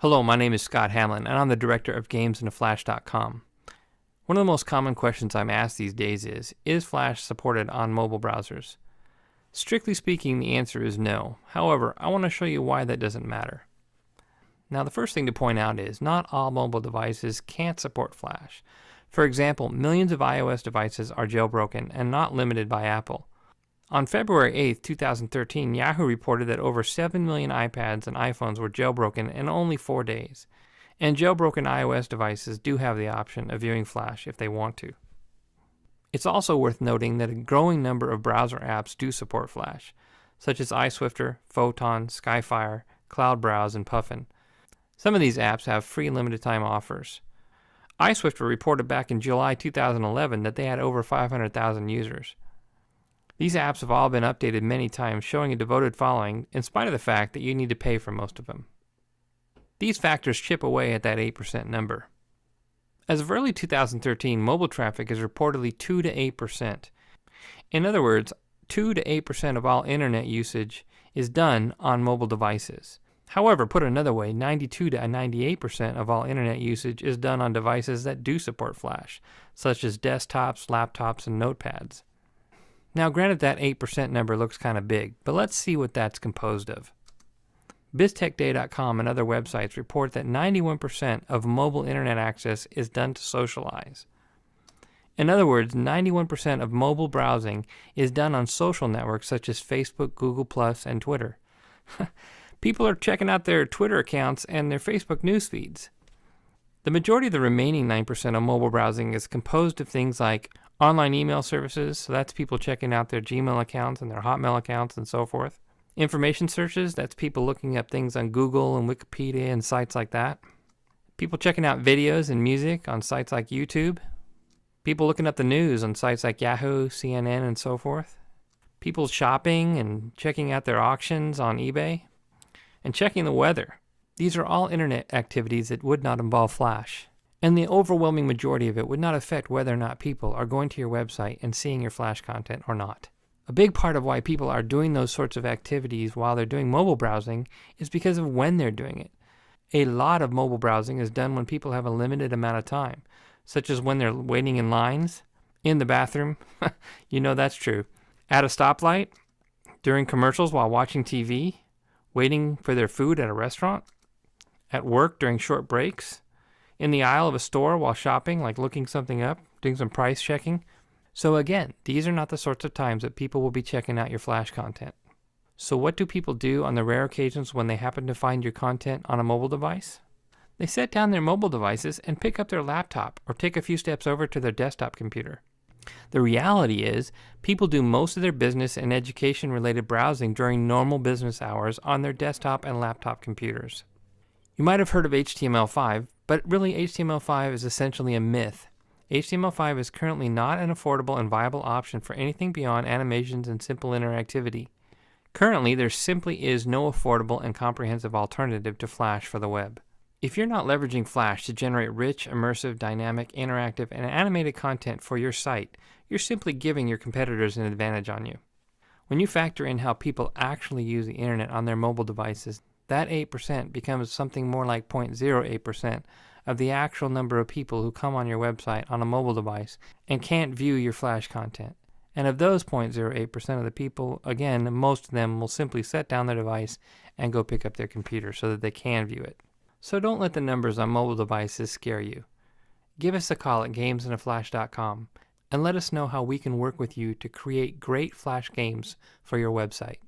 Hello, my name is Scott Hamlin, and I'm the director of GamesInAFlash.com. One of the most common questions I'm asked these days is Flash supported on mobile browsers? Strictly speaking, the answer is no. However, I want to show you why that doesn't matter. Now, the first thing to point out is not all mobile devices can't support Flash. For example, millions of iOS devices are jailbroken and not limited by Apple. On February 8, 2013, Yahoo reported that over 7 million iPads and iPhones were jailbroken in only 4 days. And jailbroken iOS devices do have the option of viewing Flash if they want to. It's also worth noting that a growing number of browser apps do support Flash, such as iSwifter, Photon, Skyfire, Cloud Browse, and Puffin. Some of these apps have free limited time offers. iSwifter reported back in July 2011 that they had over 500,000 users. These apps have all been updated many times, showing a devoted following, in spite of the fact that you need to pay for most of them. These factors chip away at that 8% number. As of early 2013, mobile traffic is reportedly 2 to 8%. In other words, 2 to 8% of all internet usage is done on mobile devices. However, put another way, 92 to 98% of all internet usage is done on devices that do support Flash, such as desktops, laptops, and notepads. Now, granted that 8% number looks kind of big, but let's see what that's composed of. BizTechDay.com and other websites report that 91% of mobile internet access is done to socialize. In other words, 91% of mobile browsing is done on social networks such as Facebook, Google+, and Twitter. People are checking out their Twitter accounts and their Facebook news feeds. The majority of the remaining 9% of mobile browsing is composed of things like online email services, so that's people checking out their Gmail accounts and their Hotmail accounts and so forth. Information searches, that's people looking up things on Google and Wikipedia and sites like that. People checking out videos and music on sites like YouTube. People looking up the news on sites like Yahoo, CNN, and so forth. People shopping and checking out their auctions on eBay. And checking the weather. These are all internet activities that would not involve Flash. And the overwhelming majority of it would not affect whether or not people are going to your website and seeing your Flash content or not. A big part of why people are doing those sorts of activities while they're doing mobile browsing is because of when they're doing it. A lot of mobile browsing is done when people have a limited amount of time, such as when they're waiting in lines, in the bathroom, you know that's true, at a stoplight, during commercials while watching TV, waiting for their food at a restaurant, at work during short breaks, in the aisle of a store while shopping, like looking something up, doing some price checking. So again, these are not the sorts of times that people will be checking out your Flash content. So what do people do on the rare occasions when they happen to find your content on a mobile device? They set down their mobile devices and pick up their laptop or take a few steps over to their desktop computer. The reality is, people do most of their business and education-related browsing during normal business hours on their desktop and laptop computers. You might have heard of HTML5, but really HTML5 is essentially a myth. HTML5 is currently not an affordable and viable option for anything beyond animations and simple interactivity. Currently, there simply is no affordable and comprehensive alternative to Flash for the web. If you're not leveraging Flash to generate rich, immersive, dynamic, interactive, and animated content for your site, you're simply giving your competitors an advantage on you. When you factor in how people actually use the internet on their mobile devices, that 8% becomes something more like 0.08% of the actual number of people who come on your website on a mobile device and can't view your Flash content. And of those 0.08% of the people, again, most of them will simply set down their device and go pick up their computer so that they can view it. So don't let the numbers on mobile devices scare you. Give us a call at GamesInAFlash.com and let us know how we can work with you to create great Flash games for your website.